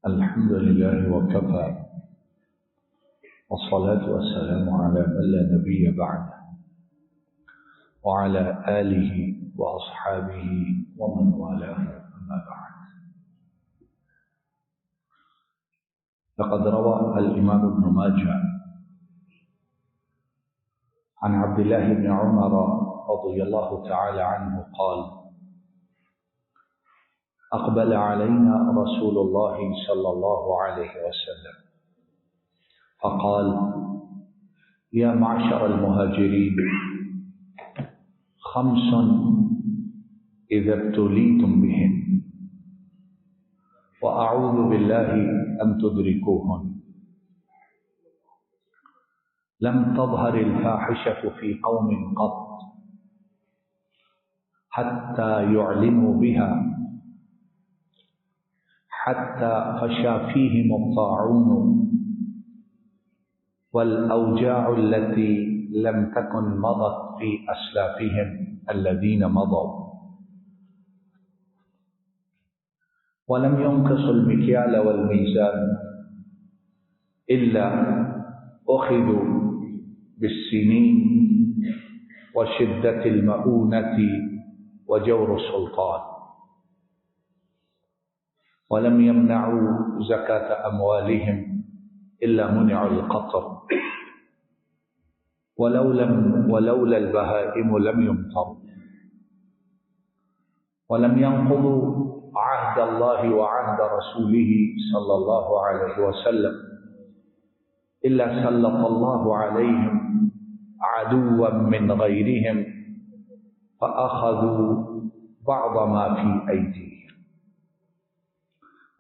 الحمد لله وكفى والصلاة والسلام على من لا نبي بعده وعلى آله وأصحابه ومن والاه أما بعد. لقد روى الإمام ابن ماجه عن عبد الله بن عمر رضي الله تعالى عنه قال: أقبل علينا رسول الله صلى الله عليه وسلم فقال: يا معشر المهاجرين، خمس إذا ابتليتم بهن وأعوذ بالله أن تدركوهن. لم تظهر الفاحشة في قوم قط حتى يعلنوا بها، حتى فشى فيهم الطاعون والأوجاع التي لم تكن مضت في أسلافهم الذين مضوا، ولم ينقصوا المكيال والميزان إلا أخذوا بالسنين وشدة المؤونة وجور السلطان، ولم يمنعوا زكاة أموالهم إلا منعوا القطر، ولولا البهائم لم يمطروا، ولم ينقضوا عهد الله وعهد رسوله صلى الله عليه وسلم إلا سلط الله عليهم عدوا من غيرهم فأخذوا بعض ما في أيديهم.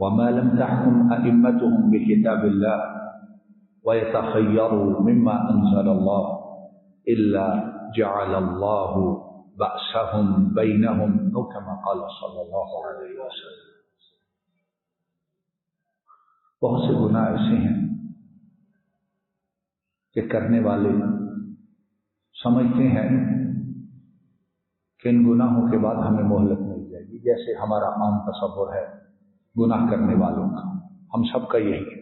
وما لم تحكم أئمتهم بكتاب الله ويتخيروا مما أنزل الله إلا جعل الله بأسهم بينهم، أو كما قال صلی اللہ علیہ وسلم. بہت سے گناہ ایسے ہیں کہ کرنے والے سمجھتے ہیں کہ ان گناہوں کے بعد ہمیں مہلت مل جائے گی، جیسے ہمارا عام تصور ہے گناہ کرنے والوں کا. ہم سب کا یہی ہے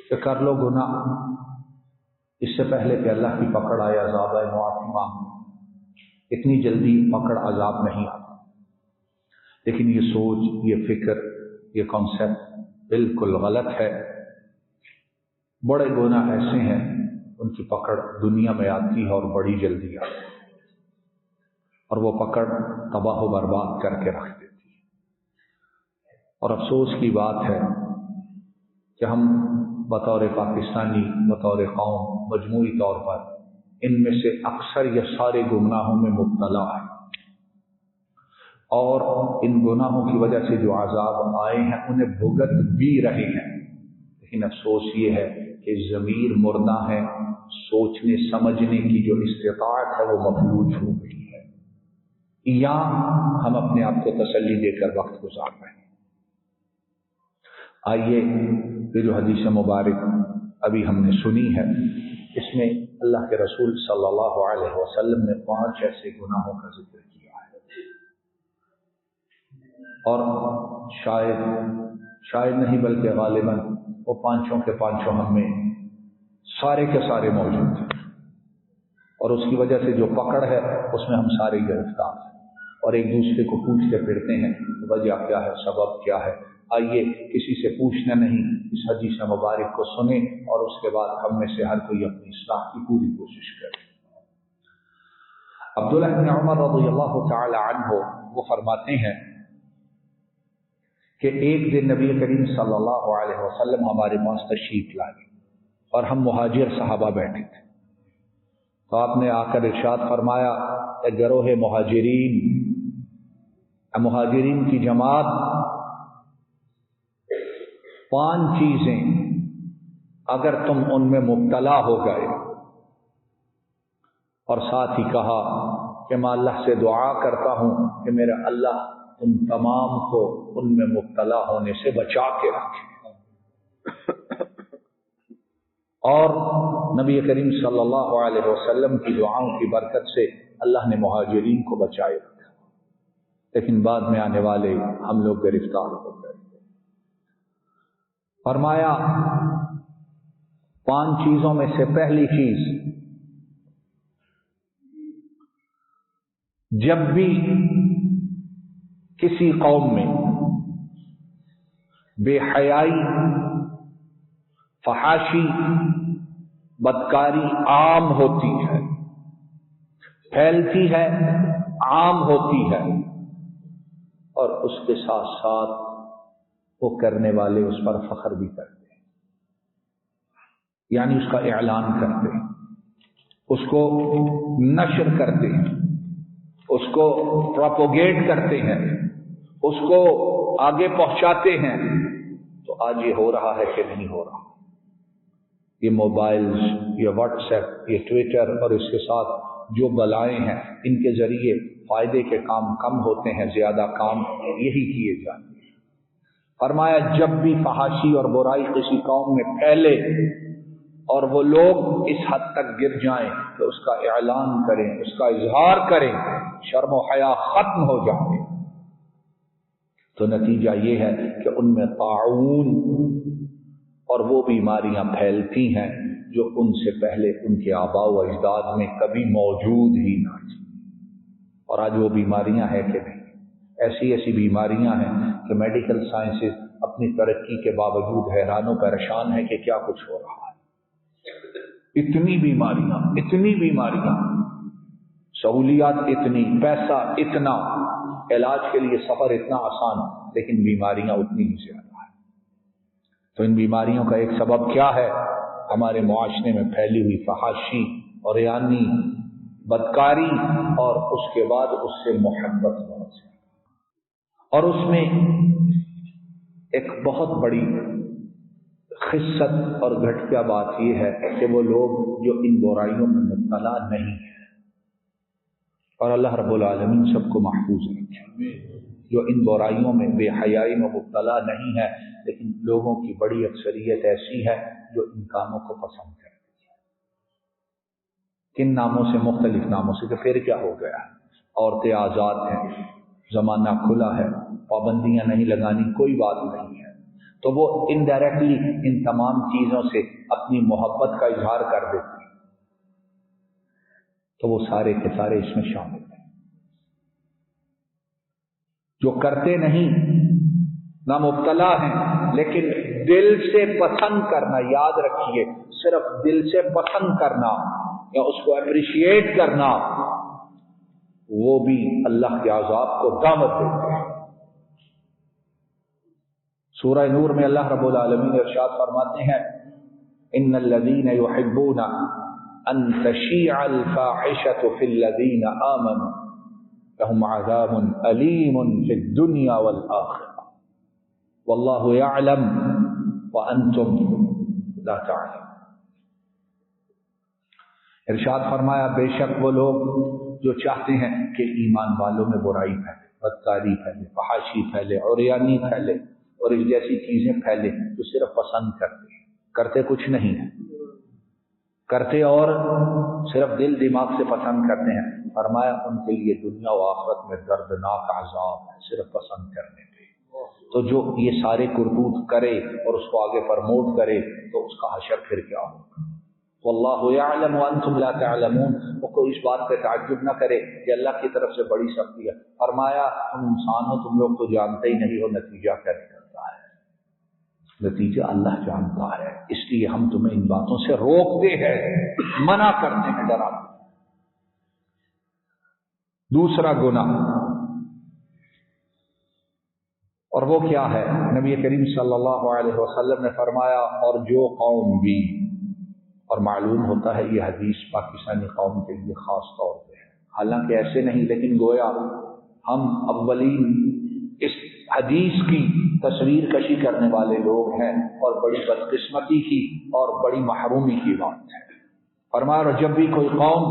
کہ کر لو گناہ، اس سے پہلے کہ اللہ کی پکڑ آئے، عذاب آئے، معافی مانگو. اتنی جلدی پکڑ عذاب نہیں آتا. لیکن یہ سوچ، یہ فکر، یہ کانسیپٹ بالکل غلط ہے. بڑے گناہ ایسے ہیں ان کی پکڑ دنیا میں آتی ہے اور بڑی جلدی آتی ہے، اور وہ پکڑ تباہ و برباد کر کے رکھ دیتی ہے. اور افسوس کی بات ہے کہ ہم بطور پاکستانی، بطور قوم، مجموعی طور پر ان میں سے اکثر یا سارے گناہوں میں مبتلا ہیں، اور ان گناہوں کی وجہ سے جو عذاب آئے ہیں انہیں بھگت بھی رہے ہیں. لیکن افسوس یہ ہے کہ ضمیر مردہ ہے، سوچنے سمجھنے کی جو استطاعت ہے وہ مفلوج ہو گئی ہے، یا ہم اپنے آپ کو تسلی دے کر وقت گزار رہے ہیں. آئیے یہ جو حدیث مبارک ابھی ہم نے سنی ہے، اس میں اللہ کے رسول صلی اللہ علیہ وسلم نے 5 ایسے گناہوں کا ذکر کیا ہے، اور شاید نہیں بلکہ غالباً وہ 5 کے 5 ہم میں سارے کے سارے موجود ہیں، اور اس کی وجہ سے جو پکڑ ہے اس میں ہم سارے گرفتار ہیں، اور ایک دوسرے کو پوچھتے پھرتے ہیں وجہ کیا ہے، سبب کیا ہے. آئیے کسی سے پوچھنا نہیں، اس حدیث مبارک کو سنیں اور اس کے بعد ہم میں سے ہر کوئی اپنی اصلاح کی پوری کوشش کرے. عبداللہ بن عمر رضی اللہ تعالی عنہ وہ فرماتے ہیں کہ ایک دن نبی کریم صلی اللہ علیہ وسلم ہمارے پاس تشریف لائے اور ہم مہاجر صحابہ بیٹھے تھے. تو آپ نے آ کر ارشاد فرمایا کہ گروہ مہاجرین کی جماعت، 5 چیزیں اگر تم ان میں مبتلا ہو گئے، اور ساتھ ہی کہا کہ میں اللہ سے دعا کرتا ہوں کہ میرا اللہ تم تمام کو ان میں مبتلا ہونے سے بچا کے رکھے. اور نبی کریم صلی اللہ علیہ وسلم کی دعاؤں کی برکت سے اللہ نے مہاجرین کو بچائے رکھا، لیکن بعد میں آنے والے ہم لوگ گرفتار ہو گئے. فرمایا 5 چیزوں میں سے پہلی چیز، جب بھی کسی قوم میں بے حیائی، فحاشی، بدکاری عام ہوتی ہے، پھیلتی ہے، عام ہوتی ہے، اور اس کے ساتھ ساتھ وہ کرنے والے اس پر فخر بھی کرتے ہیں، یعنی اس کا اعلان کرتے ہیں، اس کو نشر کرتے ہیں، اس کو پروپوگیٹ کرتے ہیں، اس کو آگے پہنچاتے ہیں، تو آج یہ ہو رہا ہے کہ نہیں ہو رہا؟ یہ موبائلز، یہ واٹس ایپ، یہ ٹویٹر اور اس کے ساتھ جو بلائیں ہیں، ان کے ذریعے فائدے کے کام کم ہوتے ہیں، زیادہ کام یہی کیے جاتے ہیں۔ فرمایا جب بھی فحاشی اور برائی کسی قوم میں پھیلے اور وہ لوگ اس حد تک گر جائیں تو اس کا اعلان کریں، اس کا اظہار کریں، شرم و حیا ختم ہو جائے، تو نتیجہ یہ ہے کہ ان میں طاعون اور وہ بیماریاں پھیلتی ہیں جو ان سے پہلے ان کے آباء و اجداد میں کبھی موجود ہی نہ تھی، اور آج وہ بیماریاں ہیں کہ نہیں؟ ایسی ایسی بیماریاں ہیں کہ میڈیکل سائنسز اپنی ترقی کے باوجود حیران و پریشان ہے کہ کیا کچھ ہو رہا ہے۔ اتنی بیماریاں، سہولیات اتنی، پیسہ اتنا، علاج کے لیے سفر اتنا آسان، لیکن بیماریاں اتنی ہی زیادہ ہیں۔ تو ان بیماریوں کا ایک سبب کیا ہے؟ ہمارے معاشرے میں پھیلی ہوئی فحاشی اور عریانی، بدکاری، اور اس کے بعد اس سے محبت بہت زیادہ۔ اور اس میں ایک بہت بڑی خست اور گھٹیا بات یہ ہے کہ وہ لوگ جو ان برائیوں میں مبتلا نہیں ہیں، اور اللہ رب العالمین سب کو محفوظ رکھے، جو ان برائیوں میں بے حیائی میں مبتلا نہیں ہے، لیکن لوگوں کی بڑی اکثریت ایسی ہے جو ان کاموں کو پسند کرتی ہے۔ کن ناموں سے؟ مختلف ناموں سے، کہ پھر کیا ہو گیا؟ عورتیں آزاد ہیں، زمانہ کھلا ہے، پابندیاں نہیں لگانی، کوئی بات نہیں ہے، تو وہ انڈائریکٹلی ان تمام چیزوں سے اپنی محبت کا اظہار کر دیتے ہیں، تو وہ سارے کے سارے اس میں شامل ہیں۔ جو کرتے نہیں، نہ مبتلا ہیں، لیکن دل سے پسند کرنا، یاد رکھیے، صرف دل سے پسند کرنا یا اس کو اپریشیٹ کرنا، وہ بھی اللہ کے عذاب کو دعوت دیتے ہیں۔ سورہ نور میں اللہ رب العالمین ارشاد فرماتے ہیں، ان الذین یحبون ان تشیع الفاحشۃ فی الذین آمنوا لهم عذاب علیم فی الدنیا والآخرہ واللہ یعلم وانتم لا تعلمون۔ ارشاد فرمایا بے شک وہ لوگ جو چاہتے ہیں کہ ایمان والوں میں برائی پھیلے، بدکاری پھیلے، فحاشی پھیلے، عریانی پھیلے، اور اس جیسی چیزیں پھیلے، تو صرف پسند کرتے ہیں، کرتے کچھ نہیں ہے، کرتے اور صرف دل دماغ سے پسند کرتے ہیں۔ فرمایا ان کے لیے دنیا و آخرت میں دردناک عذاب ہے، صرف پسند کرنے پہ۔ تو جو یہ سارے کرتوت کرے اور اس کو آگے پرموٹ کرے تو اس کا حشر پھر کیا ہوگا؟ واللہ یعلم وانتم لا تعلمون۔ وہ کوئی اس بات پہ تعجب نہ کرے کہ اللہ کی طرف سے بڑی سختی ہے۔ فرمایا تم انسان ہو، تم لوگ تو جانتے ہی نہیں ہو نتیجہ کیا نکلتا ہے، نتیجہ اللہ جانتا ہے، اس لیے ہم تمہیں ان باتوں سے روکتے ہیں، منع کرتے ہیں، ڈراتے ہیں۔ دوسرا گناہ، اور وہ کیا ہے؟ نبی کریم صلی اللہ علیہ وسلم نے فرمایا، اور جو قوم بھی، اور معلوم ہوتا ہے یہ حدیث پاکستانی قوم کے لیے خاص طور پہ ہے، حالانکہ ایسے نہیں، لیکن گویا ہم اولین اس حدیث کی تصویر کشی کرنے والے لوگ ہیں، اور بڑی بدقسمتی کی اور بڑی محرومی کی بات ہے۔ فرمایا جب بھی کوئی قوم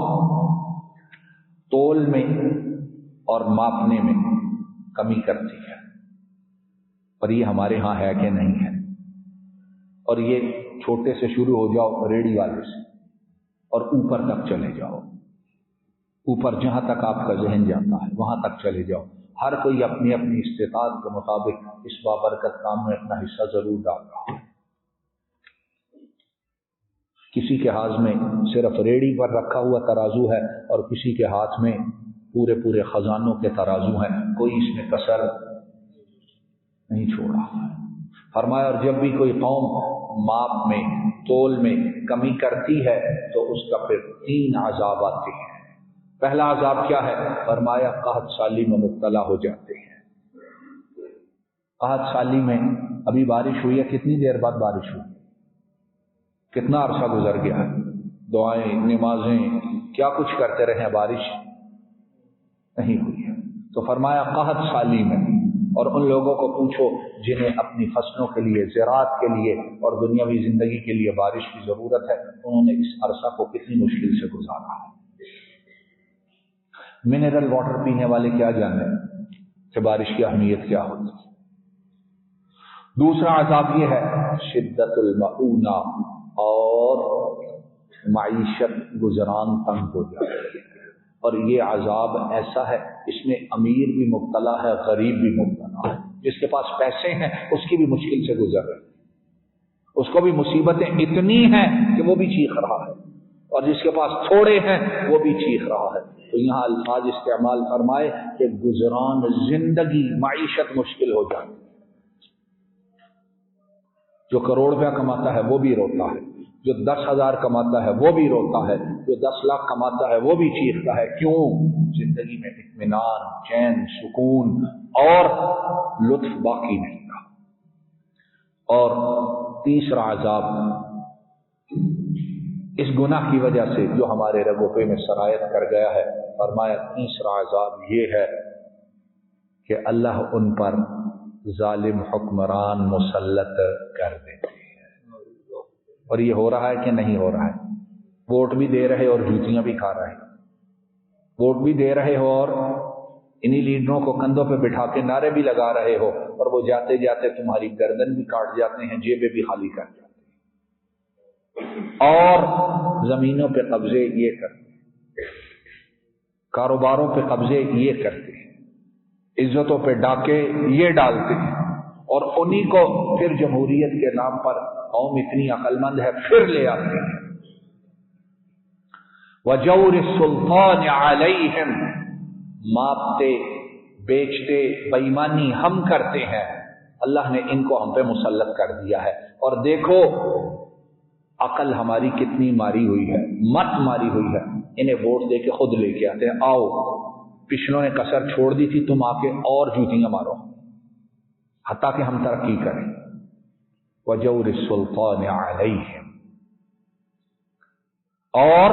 تول میں اور ماپنے میں کمی کرتی ہے، اور یہ ہمارے ہاں ہے کہ نہیں ہے، اور یہ چھوٹے سے شروع ہو جاؤ، ریڑھی والے سے، اور اوپر تک چلے جاؤ، اوپر جہاں تک آپ کا ذہن جاتا ہے وہاں تک چلے جاؤ، ہر کوئی اپنی اپنی استطاعت کے مطابق اس بابرکت کام میں اپنا حصہ ضرور ڈال رہا ہے، کسی کے ہاتھ میں صرف ریڑھی پر رکھا ہوا ترازو ہے اور کسی کے ہاتھ میں پورے پورے خزانوں کے ترازو ہیں، کوئی اس میں کسر نہیں چھوڑا۔ فرمایا اور جب بھی کوئی قوم ماپ میں تول میں کمی کرتی ہے تو اس کا پھر 3 عذاب آتے ہیں۔ پہلا عذاب کیا ہے؟ فرمایا قحط سالی میں مبتلا ہو جاتے ہیں۔ قحط سالی میں ابھی بارش ہوئی ہے، کتنی دیر بعد بارش ہوئی، کتنا عرصہ گزر گیا ہے، دعائیں نمازیں کیا کچھ کرتے رہے، بارش نہیں ہوئی ہے۔ تو فرمایا قحط سالی میں، اور ان لوگوں کو پوچھو جنہیں اپنی فصلوں کے لیے، زراعت کے لیے اور دنیاوی زندگی کے لیے بارش کی ضرورت ہے، انہوں نے اس عرصہ کو کتنی مشکل سے گزارا ہے۔ منرل واٹر پینے والے کیا جانیں کہ بارش کی اہمیت کیا ہوتی ہے۔ دوسرا عذاب یہ ہے شدت المعونہ، اور معیشت گزران تنگ ہو جاتی ہے، اور یہ عذاب ایسا ہے اس میں امیر بھی مبتلا ہے، غریب بھی مبتلا ہے۔ جس کے پاس پیسے ہیں اس کی بھی مشکل سے گزر رہی ہے، اس کو بھی مصیبتیں اتنی ہیں کہ وہ بھی چیخ رہا ہے، اور جس کے پاس تھوڑے ہیں وہ بھی چیخ رہا ہے۔ تو یہاں الفاظ استعمال فرمائے کہ گزران زندگی، معیشت مشکل ہو جاتی ہے۔ جو کروڑ روپیہ کماتا ہے وہ بھی روتا ہے، جو 10,000 کماتا ہے وہ بھی روتا ہے، جو 10 لاکھ کماتا ہے وہ بھی چیختا ہے۔ کیوں؟ زندگی میں اطمینان، چین، سکون اور لطف باقی نہیں رہا۔ اور تیسرا عذاب اس گناہ کی وجہ سے جو ہمارے رگوں پہ میں سرایت کر گیا ہے، فرمایا تیسرا عذاب یہ ہے کہ اللہ ان پر ظالم حکمران مسلط کر دیتے ہیں۔ اور یہ ہو رہا ہے کہ نہیں ہو رہا ہے؟ ووٹ بھی دے رہے اور جوتیاں بھی کھا رہے، ووٹ بھی دے رہے ہو اور انہی لیڈروں کو کندھوں پہ بٹھا کے نعرے بھی لگا رہے ہو، اور وہ جاتے جاتے تمہاری گردن بھی کاٹ جاتے ہیں، جیبیں بھی خالی کر جاتے ہیں، اور زمینوں پہ قبضے یہ کرتے ہیں، کاروباروں پہ قبضے یہ کرتے ہیں، عزتوں پہ ڈاکے یہ ڈالتے ہیں، اور انہی کو پھر جمہوریت کے نام پر قوم اتنی عقل مند ہے پھر لے آتے ہیں۔ وَجَوْرِ السُّلْطَانِ عَلَيْهِمْ، ماپتے بیچتے بےایمانی ہم کرتے ہیں، اللہ نے ان کو ہم پہ مسلط کر دیا ہے۔ اور دیکھو عقل ہماری کتنی ماری ہوئی ہے، مت ماری ہوئی ہے، انہیں ووٹ دے کے خود لے کے آتے ہیں، آؤ پچھلوں نے کسر چھوڑ دی تھی، تم آ کے اور جوتیاں مارو، حتیٰ کہ ہم ترقی کریں۔ وَجَوْرِ السُّلْطَانِ عَلَيْهِمْ۔ اور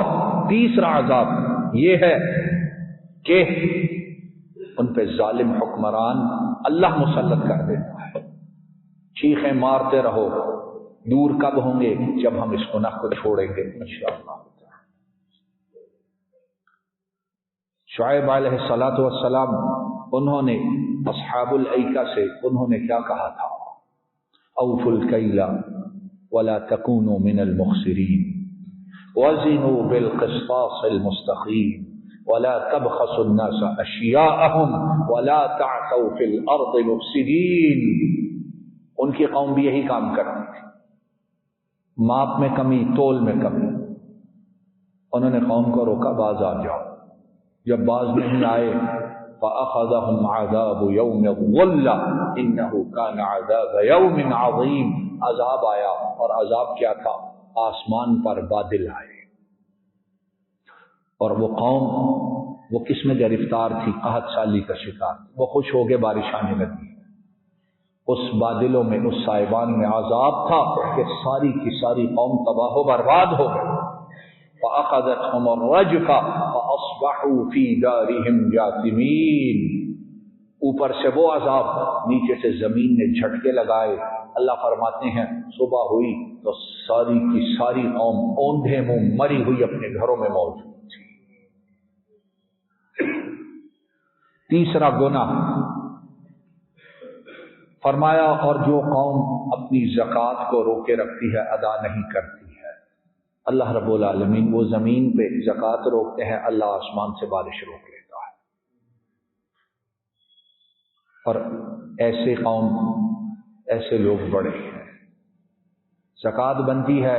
تیسرا عذاب یہ ہے کہ ان پہ ظالم حکمران اللہ مسلط کر دیتا ہے۔ چیخیں مارتے رہو، دور کب ہوں گے؟ جب ہم اس گناہ کو چھوڑیں گے انشاءاللہ۔ شعیب علیہ الصلوۃ والسلام انہوں نے اصحاب الایکہ سے انہوں نے کیا کہا تھا؟ اوفوا الکیل ولا تکونوا من المخسرین وزنوا بالقسطاس المستقیم ولا تبخسوا الناس اشیاءهم ولا تعثوا فی الارض مفسدین۔ ان کی قوم بھی یہی کام کرتی تھی، ماپ میں کمی، تول میں کمی۔ انہوں نے قوم کو روکا، باز آ جاؤ۔ جب باز نہیں آئے فَأَخَذَهُمْ عَذَابُ يَوْمِ الظُّلَّةِ إِنَّهُ كَانَ عَذَابَ يَوْمٍ عَظِيمٍ۔ عذاب آیا، اور عذاب کیا تھا؟ آسمان پر بادل آئے، اور وہ قوم وہ کس میں گرفتار تھی؟ قحط سالی کا شکار، وہ خوش ہو گئے، بارش آنے لگی۔ اس بادلوں میں، اس سائبان میں عذاب تھا کہ ساری کی ساری قوم تباہ و برباد ہو گئی۔ فَأَخَذَتْهُمُ الرَّجْفَةُ فَأَصْبَحُوا فِي دَارِهِمْ جَاثِمِينَ۔ اوپر سے وہ عذاب، نیچے سے زمین نے جھٹکے لگائے۔ اللہ فرماتے ہیں صبح ہوئی تو ساری کی ساری قوم اوندھے منہ مری ہوئی اپنے گھروں میں موجود تھی۔ تیسرا گناہ فرمایا اور جو قوم اپنی زکوٰۃ کو روکے رکھتی ہے، ادا نہیں کرتی ہے، اللہ رب العالمین وہ زمین پہ زکوٰۃ روکتے ہیں، اللہ آسمان سے بارش روک لیتا ہے۔ اور ایسے قوم، ایسے لوگ بڑے ہیں، زکوٰۃ بنتی ہے